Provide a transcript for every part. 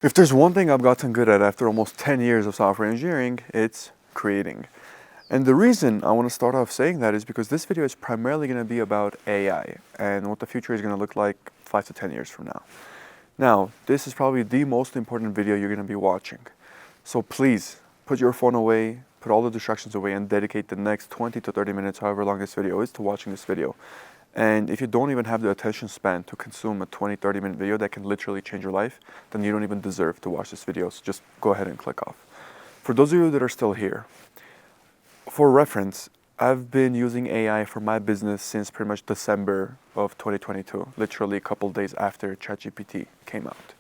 If there's one thing I've gotten good at after almost 10 years of software engineering, it's creating. And the reason I want to start off saying that is because this video is primarily going to be about AI and what the future is going to look like 5 to 10 years from now. Now, this is probably the most important video you're going to be watching. So please, put your phone away, put all the distractions away, and dedicate the next 20 to 30 minutes, however long this video is, to watching this video. And if you don't even have the attention span to consume a 20-30 minute video that can literally change your life, then you don't even deserve to watch this video, so just go ahead and click off. For those of you that are still here, for reference, I've been using AI for my business since pretty much December of 2022, literally a couple days after ChatGPT came out.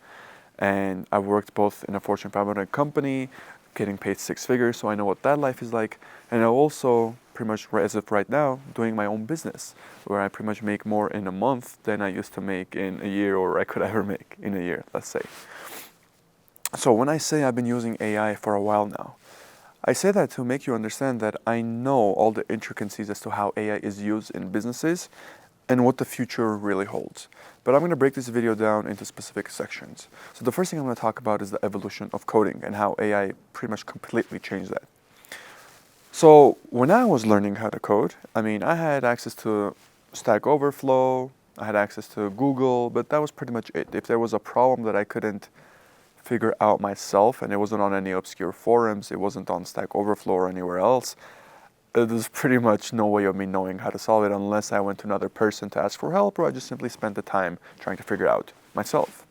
And I've worked both in a Fortune 500 company, getting paid 6 figures, so I know what that life is like. And I also, pretty much as of right now, doing my own business, where I pretty much make more in a month than I used to make in a year, or I could ever make in a year, let's say. So when I say I've been using AI for a while now, I say that to make you understand that I know all the intricacies as to how AI is used in businesses and what the future really holds. But I'm going to break this video down into specific sections. So the first thing I'm going to talk about is the evolution of coding and how AI pretty much completely changed that. So when I was learning how to code, I had access to Stack Overflow, I had access to Google, but that was pretty much it. If there was a problem that I couldn't figure out myself and it wasn't on any obscure forums, it wasn't on Stack Overflow or anywhere else, there's pretty much no way of me knowing how to solve it unless I went to another person to ask for help, or I just simply spent the time trying to figure it out myself.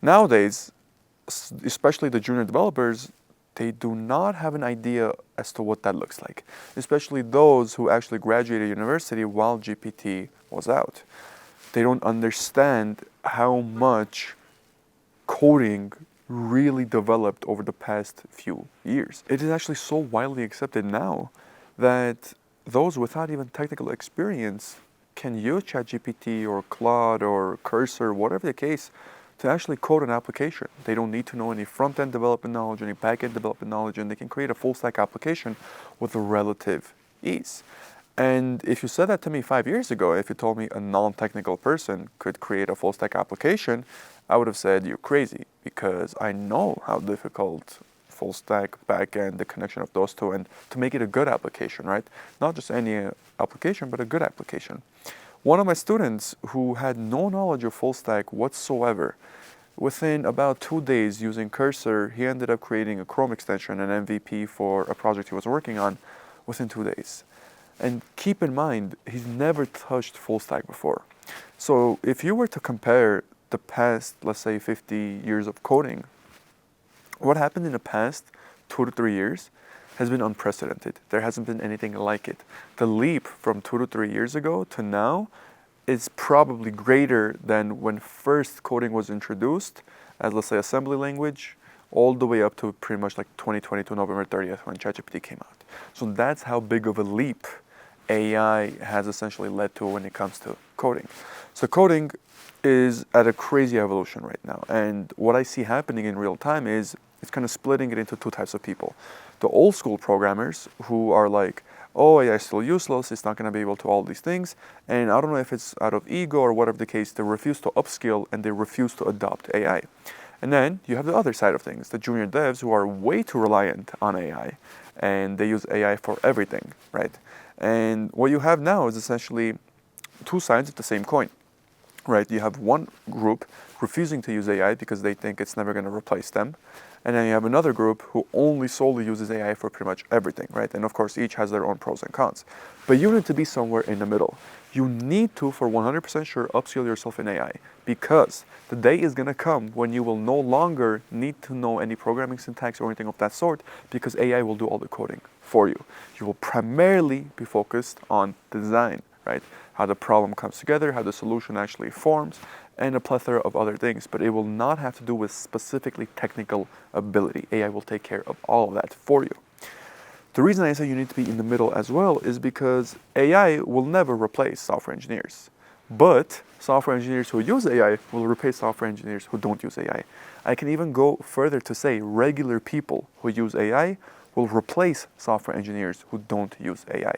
Nowadays, especially the junior developers, they do not have an idea as to what that looks like, especially those who actually graduated university while GPT was out. They don't understand how much coding really developed over the past few years. It is actually so widely accepted now that those without even technical experience can use ChatGPT or Claude or Cursor, whatever the case, to actually code an application. They don't need to know any front-end development knowledge, any back-end development knowledge, and they can create a full-stack application with a relative ease. And if you said that to me 5 years ago, if you told me a non-technical person could create a full-stack application, I would have said you're crazy, because I know how difficult full stack, back-end, the connection of those two, and to make it a good application, right? Not just any application, but a good application. One of my students who had no knowledge of full stack whatsoever, within about 2 days using Cursor, he ended up creating a Chrome extension, an MVP for a project he was working on within 2 days. And keep in mind, he's never touched full stack before. So if you were to compare the past, let's say 50 years of coding, what happened in the past 2 to 3 years has been unprecedented. There hasn't been anything like it. The leap from 2 to 3 years ago to now is probably greater than when first coding was introduced as, let's say, assembly language, all the way up to pretty much like 2022, November 30th, when ChatGPT came out. So that's how big of a leap AI has essentially led to when it comes to coding. So coding is at a crazy evolution right now. And what I see happening in real time is it's kind of splitting it into 2 types of people. The old school programmers who are like, oh, AI is still useless, it's not going to be able to all these things. And I don't know if it's out of ego or whatever the case, they refuse to upskill and they refuse to adopt AI. And then you have the other side of things, the junior devs who are way too reliant on AI and they use AI for everything, right? And what you have now is essentially 2 sides of the same coin. Right, you have one group refusing to use AI because they think it's never going to replace them. And then you have another group who only solely uses AI for pretty much everything, right? And of course, each has their own pros and cons. But you need to be somewhere in the middle. You need to, for 100% sure, upskill yourself in AI, because the day is going to come when you will no longer need to know any programming syntax or anything of that sort, because AI will do all the coding for you. You will primarily be focused on design, right? How the problem comes together, how the solution actually forms, and a plethora of other things, but it will not have to do with specifically technical ability. AI will take care of all of that for you. The reason I say you need to be in the middle as well is because AI will never replace software engineers, but software engineers who use AI will replace software engineers who don't use AI. I can even go further to say regular people who use AI will replace software engineers who don't use AI.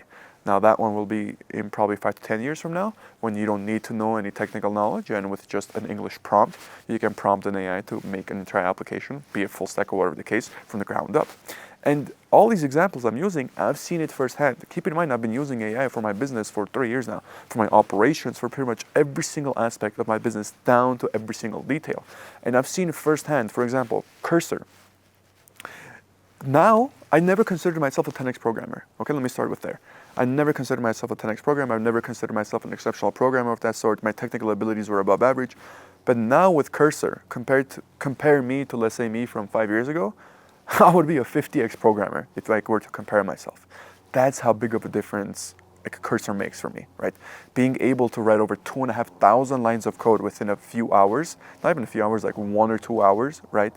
Now that one will be in probably 5 to 10 years from now, when you don't need to know any technical knowledge, and with just an English prompt, you can prompt an AI to make an entire application, be it full stack or whatever the case, from the ground up. And all these examples I'm using, I've seen it firsthand. Keep in mind, I've been using AI for my business for 3 years now, for my operations, for pretty much every single aspect of my business, down to every single detail. And I've seen it firsthand. For example, Cursor. Now, I never considered myself a 10x programmer. Okay, let me start with there. I never considered myself a 10x programmer. I've never considered myself an exceptional programmer of that sort. My technical abilities were above average. But now with Cursor, compare me to, let's say, me from 5 years ago, I would be a 50x programmer if I were to compare myself. That's how big of a difference a Cursor makes for me, right? Being able to write over 2,500 lines of code within a few hours, not even a few hours, like 1 or 2 hours, right?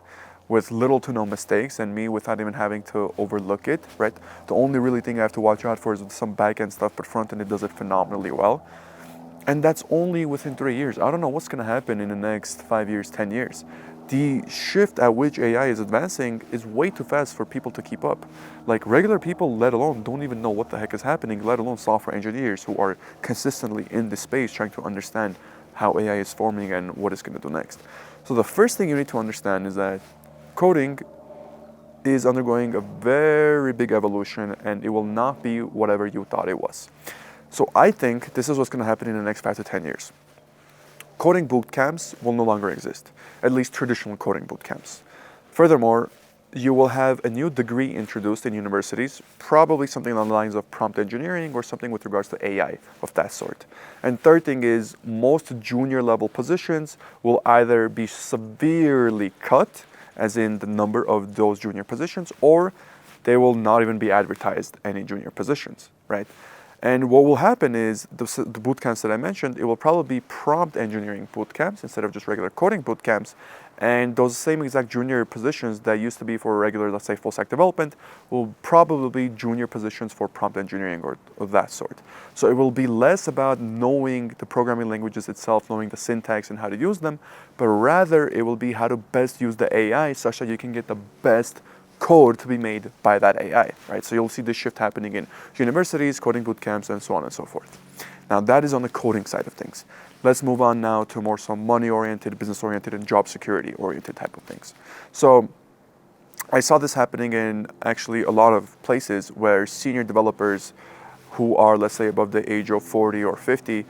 With little to no mistakes, and me without even having to overlook it, right? The only really thing I have to watch out for is some back-end stuff, but front-end it does it phenomenally well. And that's only within 3 years. I don't know what's gonna happen in the next 5 years, 10 years. The shift at which AI is advancing is way too fast for people to keep up. Like regular people, let alone, don't even know what the heck is happening, let alone software engineers who are consistently in this space trying to understand how AI is forming and what it's gonna do next. So the first thing you need to understand is that coding is undergoing a very big evolution, and it will not be whatever you thought it was. So I think this is what's going to happen in the next 5 to 10 years. Coding boot camps will no longer exist, at least traditional coding boot camps. Furthermore, you will have a new degree introduced in universities, probably something along the lines of prompt engineering or something with regards to AI of that sort. And third thing is, most junior level positions will either be severely cut, as in the number of those junior positions, or they will not even be advertised any junior positions, right? And what will happen is the boot camps that I mentioned, it will probably be prompt engineering boot camps instead of just regular coding boot camps. And those same exact junior positions that used to be for regular, let's say, full stack development, will probably be junior positions for prompt engineering or of that sort. So it will be less about knowing the programming languages itself, knowing the syntax and how to use them, but rather it will be how to best use the AI such that you can get the best code to be made by that AI, right? So you'll see this shift happening in universities, coding boot camps, and so on and so forth. Now that is on the coding side of things. Let's move on now to more some money-oriented, business-oriented, and job security-oriented type of things. So I saw this happening in actually a lot of places where senior developers who are, let's say, above the age of 40 or 50,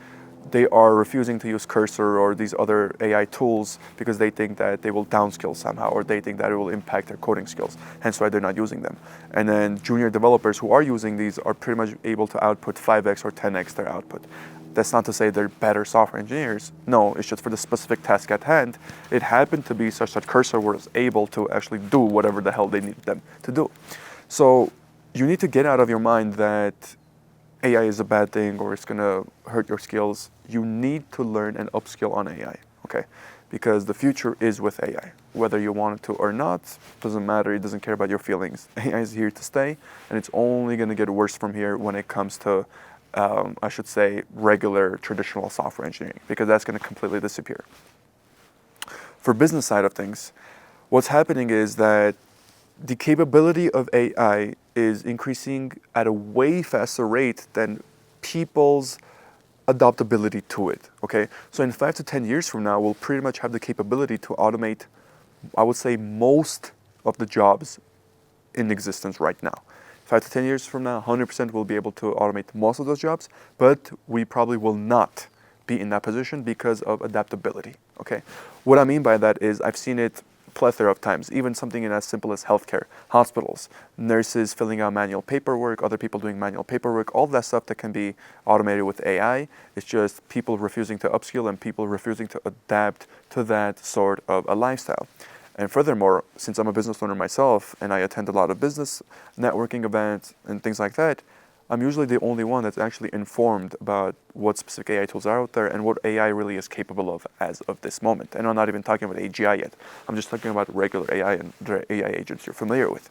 they are refusing to use Cursor or these other AI tools because they think that they will downskill somehow, or they think that it will impact their coding skills, hence why they're not using them. And then junior developers who are using these are pretty much able to output 5x or 10x their output. That's not to say they're better software engineers. No, it's just for the specific task at hand. It happened to be such that Cursor was able to actually do whatever the hell they needed them to do. So you need to get out of your mind that AI is a bad thing or it's gonna hurt your skills. You need to learn and upskill on AI, okay? Because the future is with AI. Whether you want it to or not, doesn't matter, it doesn't care about your feelings. AI is here to stay, and it's only gonna get worse from here when it comes to, I should say, regular traditional software engineering, because that's gonna completely disappear. For business side of things, what's happening is that the capability of AI is increasing at a way faster rate than people's adaptability to it, okay? So in 5 to 10 years from now, we'll pretty much have the capability to automate, I would say, most of the jobs in existence right now. 5 to 10 years from now, 100% we'll be able to automate most of those jobs, but we probably will not be in that position because of adaptability, okay? What I mean by that is I've seen it plethora of times, even something in as simple as healthcare, hospitals, nurses filling out manual paperwork, other people doing manual paperwork, all that stuff that can be automated with AI. It's just people refusing to upskill and people refusing to adapt to that sort of a lifestyle. And furthermore, since I'm a business owner myself and I attend a lot of business networking events and things like that, I'm usually the only one that's actually informed about what specific AI tools are out there and what AI really is capable of as of this moment. And I'm not even talking about AGI yet. I'm just talking about regular AI and the AI agents you're familiar with.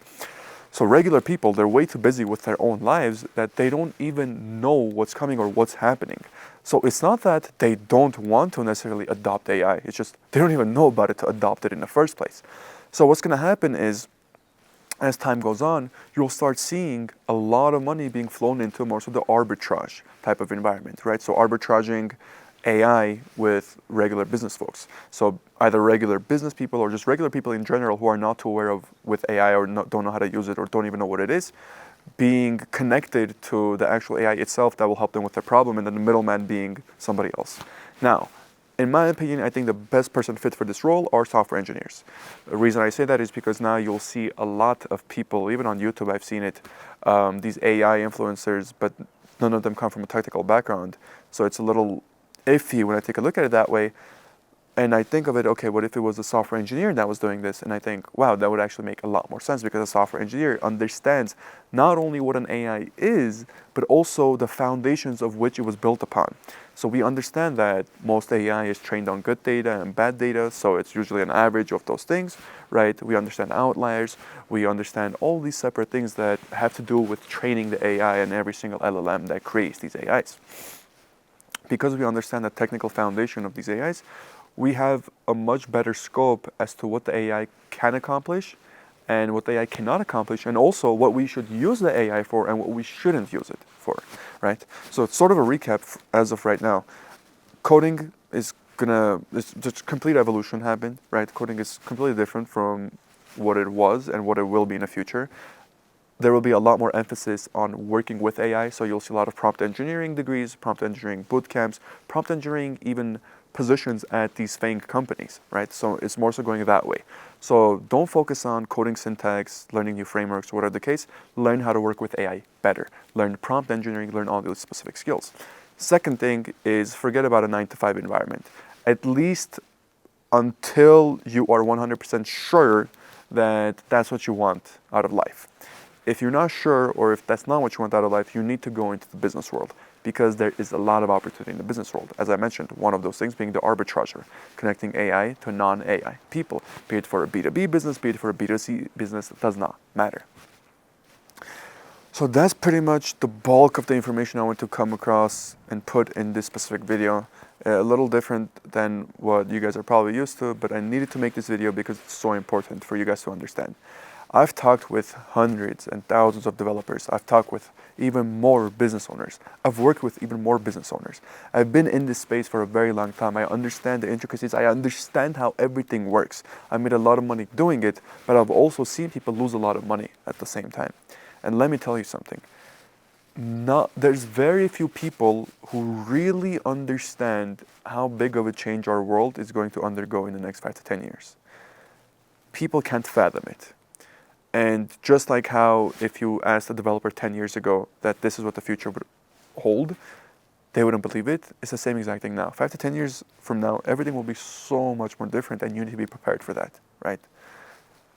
So regular people, they're way too busy with their own lives that they don't even know what's coming or what's happening. So it's not that they don't want to necessarily adopt AI. It's just they don't even know about it to adopt it in the first place. So what's going to happen is as time goes on, you'll start seeing a lot of money being flown into more so the arbitrage type of environment, right? So arbitraging AI with regular business folks. So either regular business people or just regular people in general who are not too aware of with AI or don't know how to use it or don't even know what it is, being connected to the actual AI itself that will help them with their problem, and then the middleman being somebody else. Now, in my opinion, I think the best person fit for this role are software engineers. The reason I say that is because now you'll see a lot of people, even on YouTube I've seen it, these AI influencers, but none of them come from a technical background. So it's a little iffy when I take a look at it that way. And I think of it, okay, what if it was a software engineer that was doing this? And I think, wow, that would actually make a lot more sense because a software engineer understands not only what an AI is, but also the foundations of which it was built upon. So we understand that most AI is trained on good data and bad data, so it's usually an average of those things, right? We understand outliers, we understand all these separate things that have to do with training the AI and every single LLM that creates these AIs. Because we understand the technical foundation of these AIs, we have a much better scope as to what the AI can accomplish and what the AI cannot accomplish, and also what we should use the AI for and what we shouldn't use it for, right? So it's sort of a recap as of right now. Coding is it's just complete evolution happened, right? Coding is completely different from what it was and what it will be in the future. There will be a lot more emphasis on working with AI, so you'll see a lot of prompt engineering degrees, prompt engineering boot camps, prompt engineering even positions at these FANG companies, right? So it's more so going that way. So don't focus on coding syntax, learning new frameworks, whatever the case. Learn how to work with AI better. Learn prompt engineering, learn all those specific skills. Second thing is forget about a 9-to-5 environment, at least until you are 100% sure that that's what you want out of life. If you're not sure, or if that's not what you want out of life, you need to go into the business world, because there is a lot of opportunity in the business world. As I mentioned, one of those things being the arbitrager, connecting AI to non-AI people, be it for a B2B business, be it for a B2C business, it does not matter. So that's pretty much the bulk of the information I want to come across and put in this specific video. A little different than what you guys are probably used to, but I needed to make this video because it's so important for you guys to understand. I've talked with hundreds and thousands of developers. I've talked with even more business owners. I've worked with even more business owners. I've been in this space for a very long time. I understand the intricacies. I understand how everything works. I made a lot of money doing it, but I've also seen people lose a lot of money at the same time. And let me tell you something. There's very few people who really understand how big of a change our world is going to undergo in the next 5 to 10 years. People can't fathom it. And just like how if you asked a developer 10 years ago that this is what the future would hold, they wouldn't believe it. It's the same exact thing now. 5 to 10 years from now, everything will be so much more different, and you need to be prepared for that, right?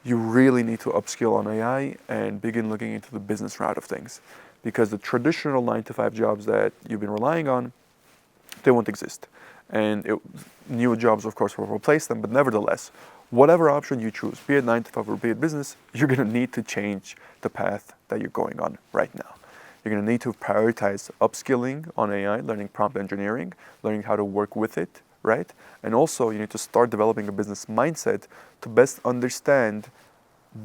You really need to upskill on AI and begin looking into the business route of things, because the traditional 9-to-5 jobs that you've been relying on, they won't exist. And new jobs, of course, will replace them, but nevertheless, whatever option you choose, be it 9-to-5 or be it business, you're going to need to change the path that you're going on right now. You're going to need to prioritize upskilling on AI, learning prompt engineering, learning how to work with it, right? And also you need to start developing a business mindset to best understand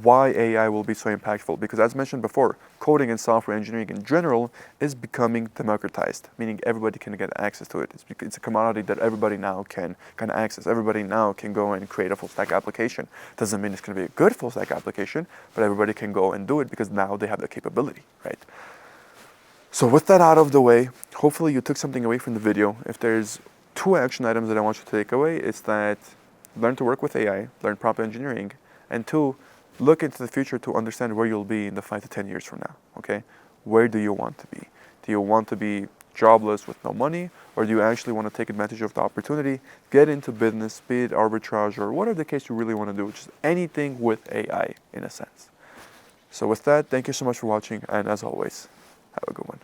why AI will be so impactful. Because as mentioned before, coding and software engineering in general is becoming democratized, meaning everybody can get access to it. It's a commodity that everybody now can access. Everybody now can go and create a full stack application. Doesn't mean it's going to be a good full stack application, but everybody can go and do it because now they have the capability, right? So with that out of the way, hopefully you took something away from the video. If there's 2 action items that I want you to take away, it's that learn to work with AI, learn prompt engineering, and 2, look into the future to understand where you'll be in the 5 to 10 years from now, okay? Where do you want to be? Do you want to be jobless with no money, or do you actually want to take advantage of the opportunity, get into business, be it arbitrage, or whatever the case you really want to do, which is anything with AI in a sense. So with that, thank you so much for watching, and as always, have a good one.